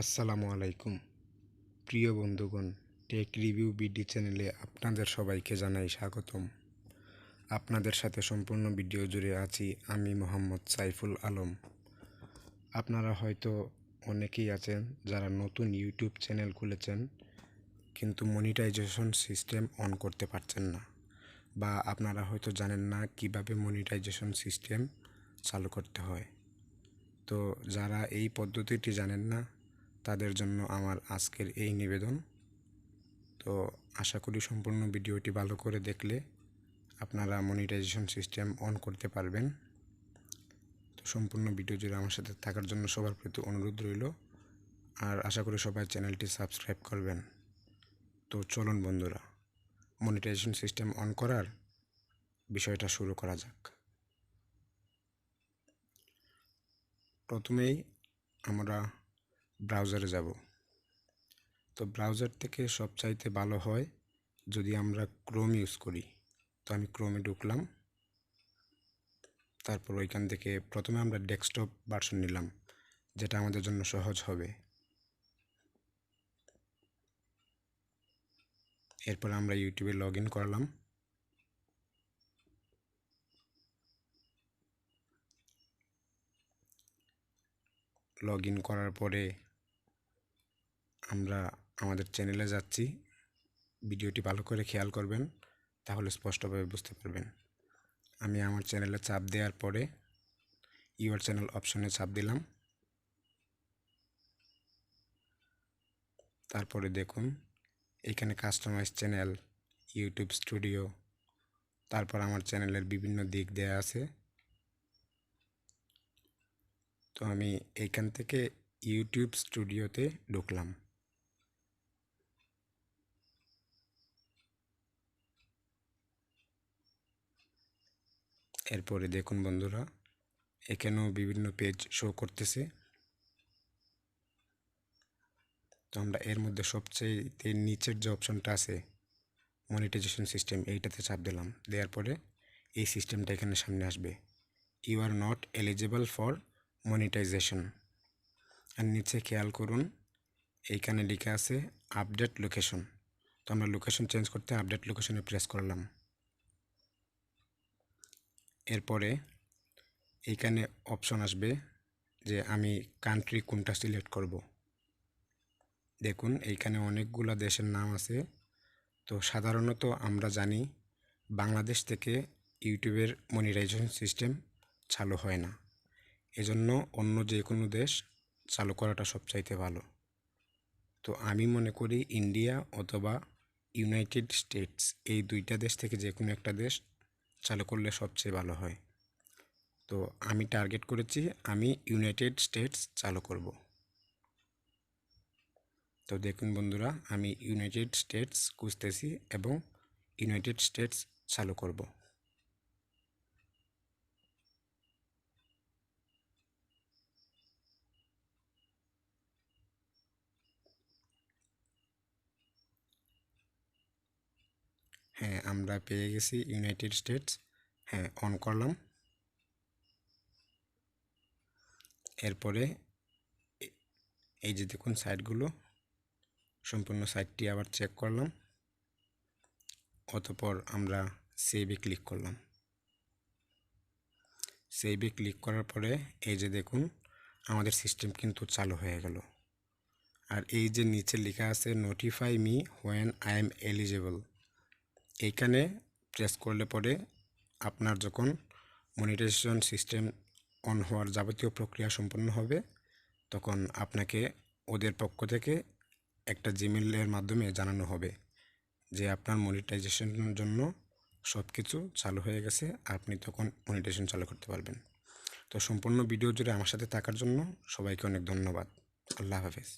আসসালামু আলাইকুম প্রিয় বন্ধুগণ, টেক রিভিউ বিডি চ্যানেলে আপনাদের সবাইকে জানাই স্বাগতম। আপনাদের সাথে সম্পূর্ণ ভিডিও জুড়ে আছি আমি মোহাম্মদ সাইফুল আলম। আপনারা হয়তো অনেকেই আছেন যারা নতুন ইউটিউব চ্যানেল খুলেছেন কিন্তু মনিটাইজেশন সিস্টেম অন করতে পারছেন না, বা আপনারা হয়তো জানেন না কিভাবে মনিটাইজেশন সিস্টেম চালু করতে হয়। তো যারা এই পদ্ধতিটি জানেন না তাদের জন্য আমার আজকের এই নিবেদন। তো আশা করি সম্পূর্ণ ভিডিওটি ভালো করে দেখলে আপনারা মনিটাইজেশন সিস্টেম অন করতে পারবেন। তো সম্পূর্ণ ভিডিও জুড়ে আমার সাথে থাকার জন্য সবার প্রতি অনুরোধ রইল, আর আশা করি সবাই চ্যানেলটি সাবস্ক্রাইব করবেন। তো চলুন বন্ধুরা, মনিটাইজেশন সিস্টেম অন করার বিষয়টা শুরু করা যাক। প্রথমেই আমরা ব্রাউজারে যাব। তো ব্রাউজার থেকে সবচাইতে ভালো হয় যদি আমরা ক্রোম ইউজ করি। তো আমি ক্রোমে ঢুকলাম, তারপর ওইখান থেকে প্রথমে আমরা ডেস্কটপ ভার্সন নিলাম, যেটা আমাদের জন্য সহজ হবে। এরপর আমরা ইউটিউবে লগ ইন করলাম। লগ ইন করার পরে আমরা আমাদের চ্যানেলে যাচ্ছি। ভিডিওটি ভালো করে খেয়াল করবেন, তাহলে স্পষ্টভাবে বুঝতে পারবেন। আমি আমার চ্যানেলে চাপ দেওয়ার পরে ইউর চ্যানেল অপশনে চাপ দিলাম। তারপরে দেখুন এখানে কাস্টমাইজ চ্যানেল, ইউটিউব স্টুডিও, তারপর আমার চ্যানেলের বিভিন্ন দিক দেয়া আছে। তো আমি এইখান থেকে ইউটিউব স্টুডিওতে ঢুকলাম। এরপরে দেখুন বন্ধুরা, এখানেও বিভিন্ন পেজ শো করতেছে। তো আমরা এর মধ্যে সবচেয়ে নিচের যে অপশনটা আছে মনিটাইজেশন সিস্টেম, এইটাতে চাপ দিলাম। দেওয়ার পরে এই সিস্টেমটা এখানে সামনে আসবে, you are not eligible for monetization. আর নিচে খেয়াল করুন এইখানে লেখা আছে আপডেট লোকেশন। তো আমরা লোকেশন চেঞ্জ করতে আপডেট লোকেশনে প্রেস করলাম। এরপরে এইখানে অপশন আসবে যে আমি কান্ট্রি কোনটা সিলেক্ট করব। দেখুন এইখানে অনেকগুলো দেশের নাম আছে। তো সাধারণত আমরা জানি বাংলাদেশ থেকে ইউটিউবের মনিটাইজেশন সিস্টেম চালু হয় না, এজন্য অন্য যে কোনো দেশ চালু করাটা সবচাইতে ভালো। তো আমি মনে করি ইন্ডিয়া অথবা ইউনাইটেড স্টেটস, এই দুইটা দেশ থেকে যে কোনো একটা দেশ চালু করলে সবচেয়ে ভালো হয়। তো আমি টার্গেট করেছি আমি ইউনাইটেড স্টেটস চালু করব। তো দেখুন বন্ধুরা, আমি ইউনাইটেড স্টেটস খুঁজতেছি এবং ইউনাইটেড স্টেটস চালু করব। হ্যাঁ, আমরা পেয়ে গেছি ইউনাইটেড স্টেটস। হ্যাঁ, অন করলাম। এরপরে এই যে দেখুন সাইটগুলো, সম্পূর্ণ সাইটটি আবার চেক করলাম। অতঃপর আমরা সেভে ক্লিক করলাম। সেভে ক্লিক করার পরে এই যে দেখুন আমাদের সিস্টেম কিন্তু চালু হয়ে গেল। আর এই যে নিচে লেখা আছে notify me when I am eligible, এইখানে প্রেস করলে পরে আপনার যখন মনিটাইজেশন সিস্টেম অন হওয়ার যাবতীয় প্রক্রিয়া সম্পন্ন হবে, তখন আপনাকে ওদের পক্ষ থেকে একটা জিমেইলের মাধ্যমে জানানো হবে যে আপনার মনিটাইজেশনের জন্য সব কিছু চালু হয়ে গেছে, আপনি তখন মনিটাইজেশন চালু করতে পারবেন। তো সম্পূর্ণ ভিডিও জুড়ে আমার সাথে থাকার জন্য সবাইকে অনেক ধন্যবাদ। আল্লাহ হাফেজ।